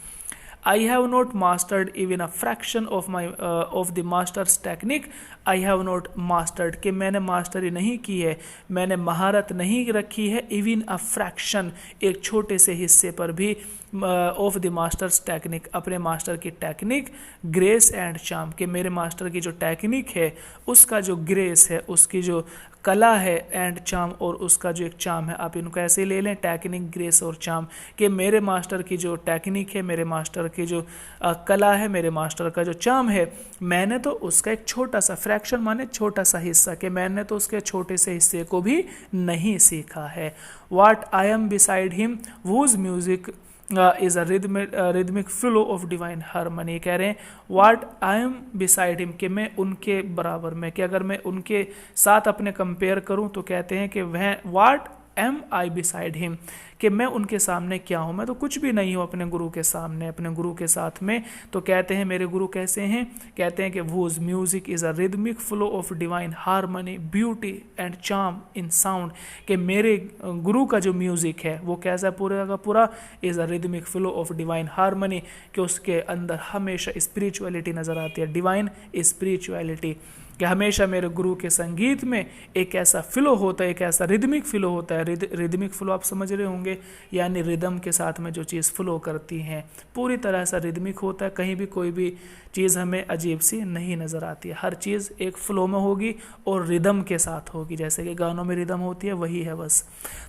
S1: I have not mastered even a fraction of the master's technique. I have not mastered, कि मैंने मास्टरी नहीं की है, मैंने महारत नहीं रखी है, even a fraction, एक छोटे से हिस्से पर भी, ऑफ द मास्टर्स टेक्निक, अपने मास्टर की टेक्निक, ग्रेस एंड चार्म, कि मेरे मास्टर की जो टेक्निक है उसका जो ग्रेस है, उसकी जो कला है, एंड चार्म, और उसका जो एक चार्म है, आप इनको ऐसे ले लें, टेक्निक, ग्रेस और चार्म, कि मेरे मास्टर की जो टेक्निक है, मेरे मास्टर की जो कला है, मेरे मास्टर का जो चार्म है, मैंने तो उसका एक छोटा सा फ्रैक्शन माने छोटा सा हिस्सा, कि मैंने तो उसके छोटे से हिस्से को भी नहीं सीखा है। What I am beside him whose music is a rhythmic flow of divine harmony, कह रहे हैं what I am beside him, कि मैं उनके बराबर में, कि अगर मैं उनके साथ अपने कंपेयर करूं तो कहते हैं कि वह what am I beside him, कि मैं उनके सामने क्या हूँ, मैं तो कुछ भी नहीं हूँ अपने गुरु के सामने, अपने गुरु के साथ में। तो कहते हैं मेरे गुरु कैसे हैं? कहते हैं कि whose music is a rhythmic flow of divine harmony beauty and charm in sound, कि मेरे गुरु का जो म्यूजिक है वो कैसा पूरा का पूरा is a rhythmic flow of divine harmony, कि उसके अंदर हमेशा स्पिरिचुअलिटी नज़र आती है, डिवाइन स्पिरिचुअलिटी, कि हमेशा मेरे गुरु के संगीत में एक ऐसा फ्लो होता है, एक ऐसा रिदमिक फ्लो होता है। रिदमिक फ्लो आप समझ रहे होंगे, यानी रिदम के साथ में जो चीज़ फ्लो करती हैं पूरी तरह से रिदमिक होता है, कहीं भी कोई भी चीज़ हमें अजीब सी नहीं नज़र आती है, हर चीज़ एक फ्लो में होगी और रिदम के साथ होगी, जैसे कि गानों में रिदम होती है वही है बस।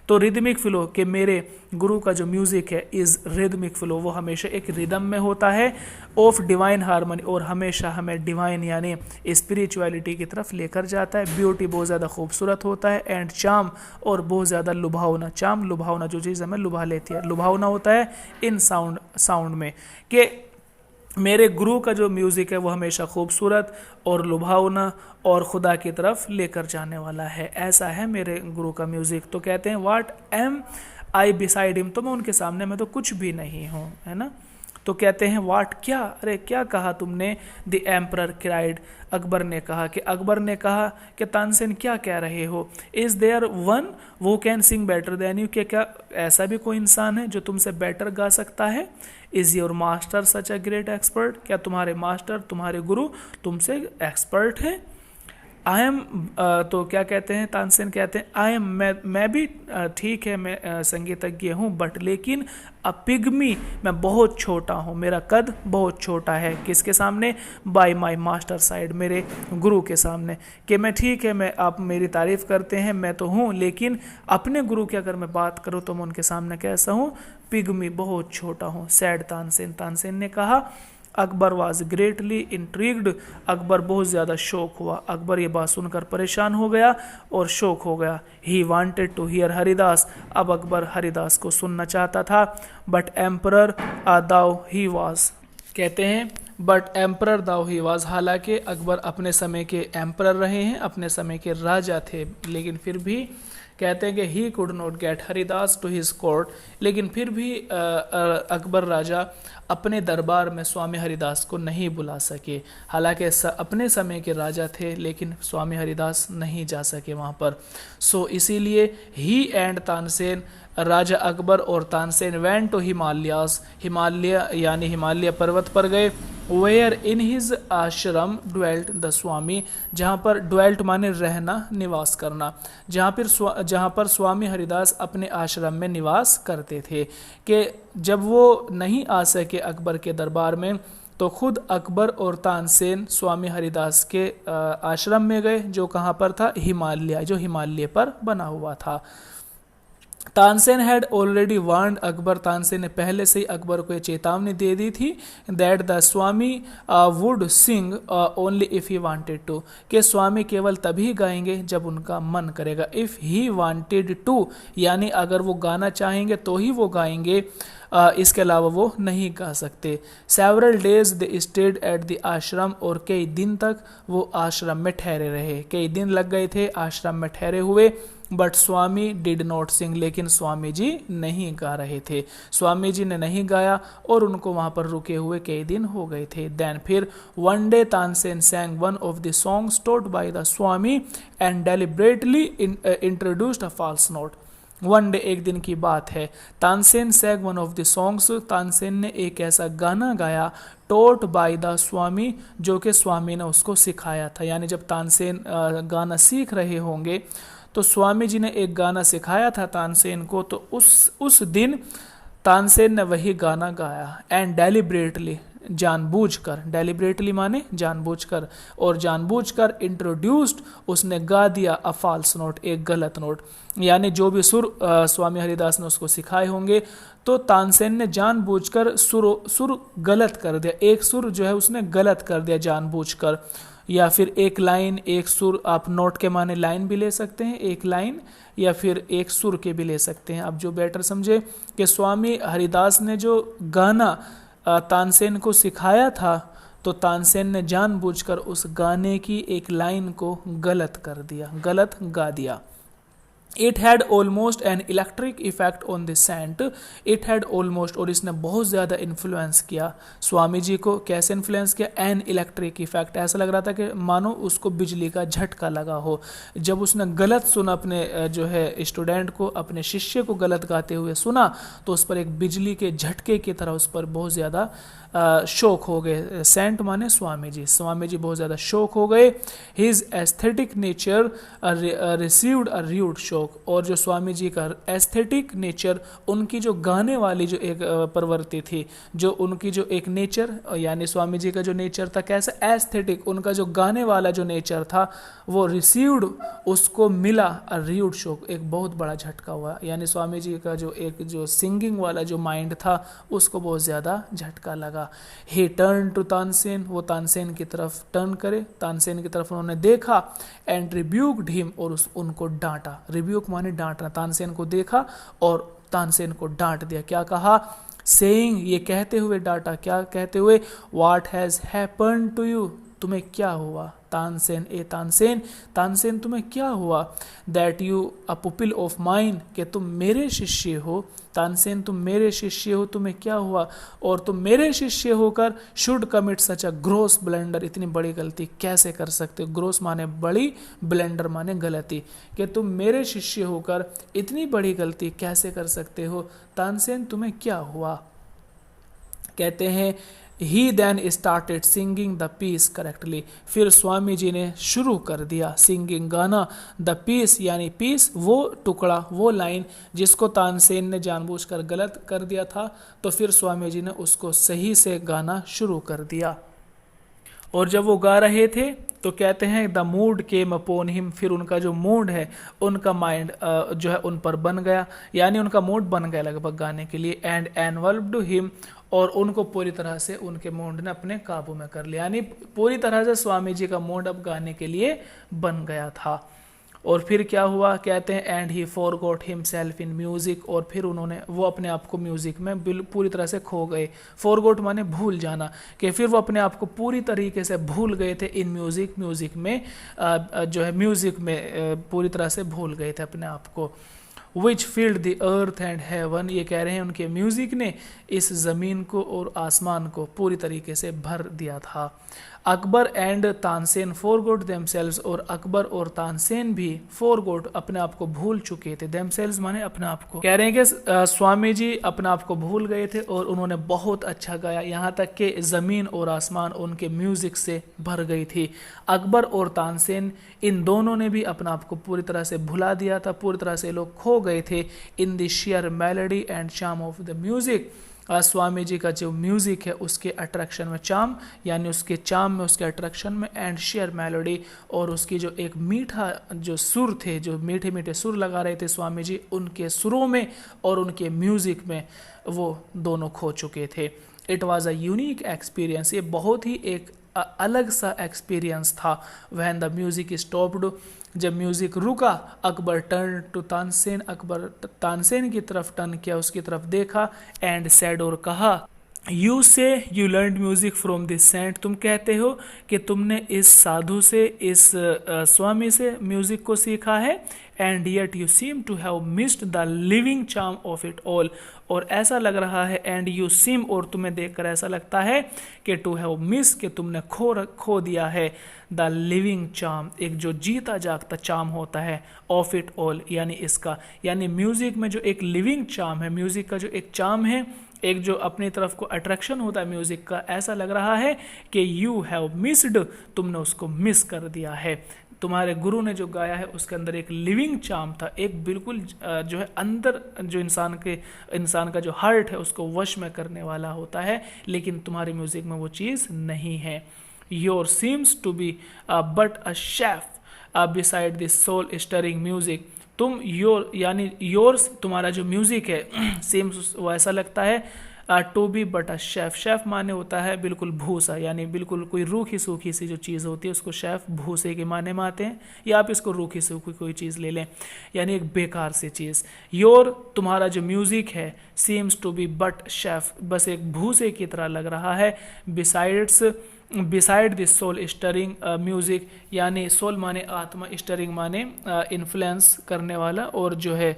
S1: तो रिदमिक फ्लो, कि मेरे गुरु का जो म्यूज़िक है इज़ रिदमिक फ्लो, वो हमेशा एक रिदम में होता है, ऑफ डिवाइन हारमनी, और हमेशा हमें डिवाइन यानी स्पिरिचुअलिटी की तरफ लेकर जाता है। ब्यूटी बहुत ज़्यादा खूबसूरत होता है, एंड चार्म, और बहुत ज़्यादा लुभावना, चार्म लुभावना, जो चीज़ हमें लुभा लेती है, लुभावना होता है इन साउंड में, कि मेरे गुरु का जो म्यूज़िक है वो हमेशा खूबसूरत और लुभावना और खुदा की तरफ लेकर जाने वाला है, ऐसा है मेरे गुरु का म्यूज़िक। तो कहते हैं what am I beside him, तो मैं उनके सामने मैं तो कुछ भी नहीं हूँ, है ना। तो कहते हैं व्हाट, क्या, अरे क्या कहा तुमने? द एम्परर क्राइड, अकबर ने कहा, कि अकबर ने कहा कि तानसेन क्या कह रहे हो? इज़ देयर वन वो can sing better than you, कि क्या ऐसा भी कोई इंसान है जो तुमसे बेटर गा सकता है? Is your master such a great expert, क्या तुम्हारे मास्टर, तुम्हारे गुरु तुमसे एक्सपर्ट हैं? आई एम, तो क्या कहते हैं तानसेन, कहते हैं आई एम, मैं भी ठीक है, मैं संगीतज्ञ हूँ, बट लेकिन अ पिग्मी, मैं बहुत छोटा हूँ, मेरा कद बहुत छोटा है, किसके सामने? बाय माय मास्टर साइड, मेरे गुरु के सामने, कि मैं ठीक है, मैं, आप मेरी तारीफ़ करते हैं, मैं तो हूँ, लेकिन अपने गुरु की अगर मैं बात करूँ तो मैं उनके सामने कैसा हूँ? पिग्मी, बहुत छोटा हूँ। सैड तानसेन ने कहा। Akbar was greatly intrigued, Akbar बहुत ज़्यादा शौक हुआ, अकबर ये बात सुनकर परेशान हो गया और शौक हो गया। He wanted to hear Haridas, अब अकबर हरिदास को सुनना चाहता था। बट एम्परर दाओ ही वाज, कहते हैं बट एम्परर दाओ ही वाज, हालांकि अकबर अपने समय के एम्परर रहे हैं, अपने समय के राजा थे, लेकिन फिर भी कहते हैं कि he could not get Haridas to his court, लेकिन फिर भी अकबर राजा अपने दरबार में स्वामी हरिदास को नहीं बुला सके। हालांकि अपने समय के राजा थे, लेकिन स्वामी हरिदास नहीं जा सके वहाँ पर। सो इसीलिए ही एंड तानसेन राजा अकबर और तानसेन वेंट टू हिमालयास, हिमालय यानी हिमालय पर्वत पर गए। वेयर इन हिज आश्रम ड्वेल्ट द स्वामी, जहाँ पर ड्वेल्ट माने रहना, निवास करना, जहाँ पर स्वामी हरिदास अपने आश्रम में निवास करते थे। कि जब वो नहीं आ सके अकबर के दरबार में, तो खुद अकबर और तानसेन स्वामी हरिदास के आश्रम में गए, जो कहाँ पर था, हिमालय, जो हिमालय पर बना हुआ था। Tansen had already warned Akbar, Tansen ने पहले से ही अकबर को ये चेतावनी दे दी थी, that the swami would sing only if he wanted to, कि स्वामी केवल तभी गाएंगे जब उनका मन करेगा। इफ़ ही वांटेड टू यानी अगर वो गाना चाहेंगे तो ही वो गाएंगे, इसके अलावा वो नहीं गा सकते। Several days they stayed at the आश्रम, और कई दिन तक वो आश्रम में ठहरे रहे, कई दिन लग गए थे आश्रम में ठहरे हुए। बट स्वामी डिड नॉट सिंग, लेकिन स्वामी जी नहीं गा रहे थे, स्वामी जी ने नहीं गाया और उनको वहाँ पर रुके हुए कई दिन हो गए थे। देन फिर one day Tansen sang one of the songs taught by the swami and deliberately introduced a false note. One day, एक दिन की बात है, Tansen sang one of the songs, Tansen ने एक ऐसा गाना गाया, टोट बाय द स्वामी, जो कि स्वामी ने उसको सिखाया था। यानी जब तानसेन गाना सीख रहे होंगे तो स्वामी जी ने एक गाना सिखाया था तानसेन को, तो उस दिन तानसेन ने वही गाना गाया। एंड डेलिब्रेटली, जानबूझकर, डेलिब्रेटली माने जानबूझकर, और जानबूझकर इंट्रोड्यूस्ड, उसने गा दिया अ फॉल्स नोट, एक गलत नोट। यानी जो भी सुर स्वामी हरिदास ने उसको सिखाए होंगे, तो तानसेन ने जानबूझकर सुर गलत कर दिया, एक सुर जो है उसने गलत कर दिया जानबूझकर। या फिर एक लाइन, एक सुर, आप नोट के माने लाइन भी ले सकते हैं, एक लाइन, या फिर एक सुर के भी ले सकते हैं, आप जो बेटर समझे। कि स्वामी हरिदास ने जो गाना तानसेन को सिखाया था, तो तानसेन ने जानबूझकर उस गाने की एक लाइन को गलत कर दिया, गलत गा दिया। It had almost an electric effect on the saint, it had almost, और इसने बहुत ज़्यादा इन्फ्लुएंस किया स्वामी जी को। कैसे इन्फ्लुएंस किया? एन इलेक्ट्रिक इफेक्ट, ऐसा लग रहा था कि मानो उसको बिजली का झटका लगा हो। जब उसने गलत सुना, अपने जो है स्टूडेंट को, अपने शिष्य को गलत गाते हुए सुना, तो उस पर एक बिजली के झटके की तरह उस पर बहुत ज़्यादा शौक हो गए। सेंट माने स्वामी जी, स्वामी जी बहुत ज़्यादा शौक हो गए। His aesthetic nature received a rude shock, और जो स्वामी जी का एस्थेटिक नेचर, उनकी जो गाने वाली जो एक प्रवृत्ति थी, जो उनकी जो एक नेचर, यानी स्वामी जी का जो नेचर था कैसा, एस्थेटिक, उनका जो गाने वाला जो नेचर था, वो रिसीव्ड, उसको मिला अ रूड शौक, एक बहुत बड़ा झटका हुआ। यानी स्वामी जी का जो एक जो सिंगिंग वाला जो माइंड था, उसको बहुत ज़्यादा झटका लगा। ही टर्न टू तानसेन, वो तानसेन की तरफ टर्न करे, तानसेन की तरफ उन्होंने देखा। एंड रिब्यूक्ड हिम, और उनको डांटा, रिब्यूक माने डांटना, तानसेन को देखा और तानसेन को डांट दिया। क्या कहा? सेइंग, ये कहते हुए डांटा, क्या कहते हुए? What has happened to you, तुम्हें क्या हुआ? तानसेन, ए तानसेन, तानसेन तुम्हें क्या हुआ? That you a pupil of mine, कि तुम मेरे शिष्य हो, तानसेन तुम मेरे शिष्य हो, तुम्हें क्या हुआ? और तुम मेरे शिष्य होकर should commit such a gross blunder, इतनी बड़ी गलती कैसे कर सकते हो? ग्रोस माने बड़ी, ब्लेंडर माने गलती, कि तुम मेरे शिष्य होकर इतनी बड़ी गलती कैसे कर सकते हो? तानसेन तुम्हें क्या हुआ? कहते हैं He then started singing the piece correctly, फिर स्वामी जी ने शुरू कर दिया सिंगिंग, गाना, द पीस यानी पीस, वो टुकड़ा, वो लाइन जिसको तानसेन ने जानबूझकर गलत कर दिया था, तो फिर स्वामी जी ने उसको सही से गाना शुरू कर दिया। और जब वो गा रहे थे तो कहते हैं the mood came upon him, फिर उनका जो मूड है, उनका माइंड जो है उन पर बन गया, यानी उनका मूड बन गया लगभग गाने के लिए। एंड एनवल्व्ड हिम, और उनको पूरी तरह से उनके मूड ने अपने काबू में कर लिया, यानी पूरी तरह से स्वामी जी का मूड अब गाने के लिए बन गया था। और फिर क्या हुआ? कहते हैं and he forgot himself in music, और फिर उन्होंने वो अपने आप को म्यूजिक में पूरी तरह से खो गए। फॉरगॉट माने भूल जाना, कि फिर वो अपने आप को पूरी तरीके से भूल गए थे इन म्यूजिक, म्यूजिक में जो है म्यूजिक में पूरी तरह से भूल गए थे अपने आप को। Which field the earth and heaven, ये कह रहे हैं उनके म्यूजिक ने इस ज़मीन को और आसमान को पूरी तरीके से भर दिया था। Akbar and Tansen forgot themselves, और अकबर और तानसेन भी फॉरगॉट अपने आप को भूल चुके थे। देमसेल्व्स माने अपने आप को। कह रहे हैं कि स्वामी जी अपने आप को भूल गए थे और उन्होंने बहुत अच्छा गाया, यहाँ तक कि ज़मीन और आसमान उनके म्यूज़िक से भर गई थी। अकबर और तानसेन इन दोनों ने भी अपने आप को पूरी तरह से भुला दिया था, पूरी तरह से लोग खो गए थे in the sheer melody and charm of the music. Swami ji का जो म्यूज़िक है उसके अट्रैक्शन में, चार्म यानी उसके चार्म में, उसके अट्रैक्शन में, एंड शेयर मेलोडी, और उसकी जो एक मीठा जो सुर थे, जो मीठे मीठे सुर लगा रहे थे स्वामी जी, उनके सुरों में और उनके म्यूज़िक में वो दोनों खो चुके थे। It was a unique experience, ये बहुत ही एक अलग सा एक्सपीरियंस था। व्हेन द म्यूज़िक स्टॉप्ड, जब म्यूज़िक रुका, अकबर टर्न टू तानसेन, अकबर तानसेन की तरफ टर्न किया, उसकी तरफ देखा, एंड सेड, और कहा, you say you learn music from this saint, तुम कहते हो कि तुमने इस साधु से, इस स्वामी से म्यूज़िक को सीखा है, and yet you seem to have missed the living charm of it all, और ऐसा लग रहा है, एंड यू सीम, और तुम्हें देखकर ऐसा लगता है कि टू हैव मिस, कि तुमने खो दिया है, द लिविंग चार्म, एक जो जीता जागता चार्म होता है, ऑफ इट ऑल यानी इसका, यानी म्यूज़िक में जो एक लिविंग चार्म है, म्यूज़िक का जो एक चार्म है, एक जो अपनी तरफ को अट्रैक्शन होता है म्यूज़िक का, ऐसा लग रहा है कि यू हैव मिस्ड, तुमने उसको मिस कर दिया है। तुम्हारे गुरु ने जो गाया है उसके अंदर एक लिविंग चार्म था, एक बिल्कुल जो है अंदर जो इंसान का जो हार्ट है उसको वश में करने वाला होता है, लेकिन तुम्हारे म्यूज़िक में वो चीज़ नहीं है। Your seems to be but a chaff beside this soul stirring music, तुम योर यानी योर्स तुम्हारा जो म्यूज़िक है सेम्स वो ऐसा लगता है, to be but a chaff, chaff माने होता है बिल्कुल भूसा, यानी बिल्कुल कोई रूखी सूखी सी जो चीज़ होती है उसको शेफ भूसे के माने में आते हैं, या आप इसको रूखी सूखी कोई चीज़ ले लें, यानी एक बेकार सी चीज़। योर तुम्हारा जो म्यूज़िक है, seems to be but chaff, बस एक भूसे की तरह लग रहा है, beside this soul stirring music, यानी सोल माने आत्मा, स्टरिंग माने इन्फ्लुएंस करने वाला, और जो है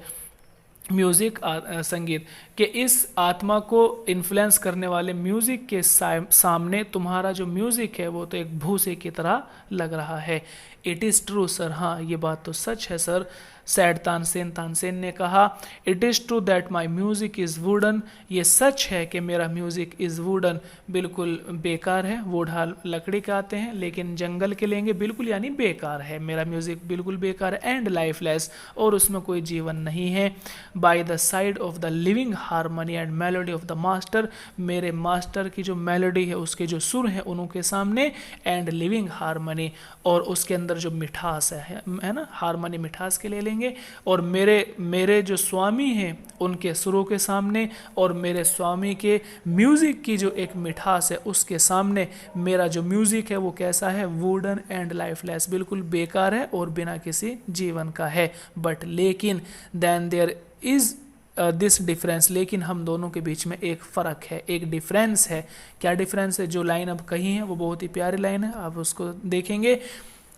S1: म्यूज़िक संगीत के इस आत्मा को इन्फ्लुएंस करने वाले म्यूज़िक के सामने तुम्हारा जो म्यूज़िक है वो तो एक भूसे की तरह लग रहा है। इट इज़ ट्रू सर, हाँ ये बात तो सच है सर, सैड तानसेन, तानसेन ने कहा, it is true that my music is wooden, ये सच है कि मेरा म्यूज़िक इज़ वुडन, बिल्कुल बेकार है, वुड लकड़ी के आते हैं लेकिन जंगल के लेंगे, बिल्कुल यानी बेकार है, मेरा म्यूज़िक बिल्कुल बेकार है, एंड लाइफलेस, और उसमें कोई जीवन नहीं है, by the side of the living harmony and melody of the master, मेरे मास्टर की जो मेलोडी है उसके जो सुर हैं उनके सामने, एंड लिविंग हारमोनी, और उसके अंदर जो मिठास है ना, हारमोनी मिठास के ले लेंगे, और मेरे जो स्वामी हैं उनके सुरों के सामने, और मेरे स्वामी के म्यूज़िक की जो एक मिठास है उसके सामने, मेरा जो म्यूज़िक है वो कैसा है, वुडन एंड लाइफलेस, बिल्कुल बेकार है और बिना किसी जीवन का है। बट लेकिन then there is this difference, लेकिन हम दोनों के बीच में एक फ़र्क है, एक डिफरेंस है। क्या डिफरेंस है? जो लाइन अब कही है वो बहुत ही प्यारी लाइन है, आप उसको देखेंगे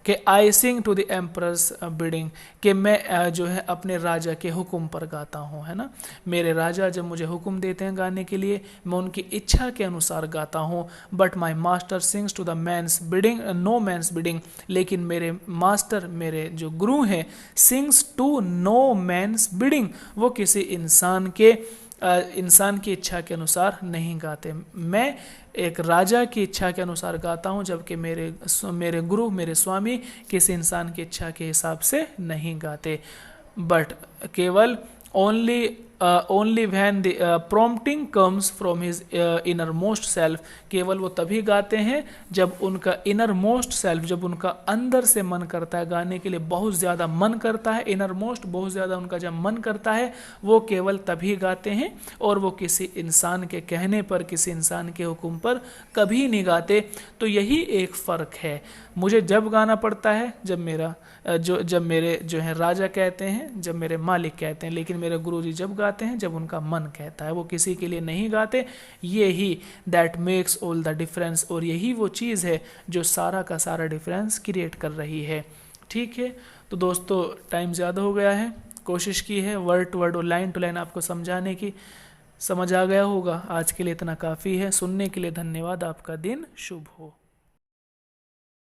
S1: कि आई सिंग टू द एम्परर्स बिडिंग, कि मैं जो है अपने राजा के हुक्म पर गाता हूँ, है ना, मेरे राजा जब मुझे हुक्म देते हैं गाने के लिए मैं उनकी इच्छा के अनुसार गाता हूँ। But my master sings to the man's bidding, no man's bidding, लेकिन मेरे मास्टर, मेरे जो गुरु हैं, sings to no man's bidding, वो किसी इंसान की इच्छा के अनुसार नहीं गाते, मैं एक राजा की इच्छा के अनुसार गाता हूँ, जबकि मेरे गुरु, मेरे स्वामी किसी इंसान की इच्छा के हिसाब से नहीं गाते। बट केवल only when the prompting comes from his inner most self, केवल वो तभी गाते हैं जब उनका इनर मोस्ट सेल्फ, जब उनका अंदर से मन करता है गाने के लिए, बहुत ज़्यादा मन करता है, इनर मोस्ट बहुत ज़्यादा उनका जब मन करता है वो केवल तभी गाते हैं, और वो किसी इंसान के कहने पर, किसी इंसान के हुक्म पर कभी नहीं गाते। तो यही एक फ़र्क है, मुझे जब गाना पड़ता है जब मेरे जो है राजा कहते हैं, जब मेरे मालिक कहते हैं, लेकिन मेरे गुरुजी जब गाते हैं जब उनका मन कहता है, वो किसी के लिए नहीं गाते। यही that makes all the difference, और यही वो चीज़ है जो सारा का सारा डिफरेंस क्रिएट कर रही है। ठीक है, तो दोस्तों टाइम ज़्यादा हो गया है, कोशिश की है वर्ड टू वर्ड और लाइन टू लाइन आपको समझाने की, समझ आ गया होगा। आज के लिए इतना काफ़ी है, सुनने के लिए धन्यवाद, आपका दिन शुभ हो।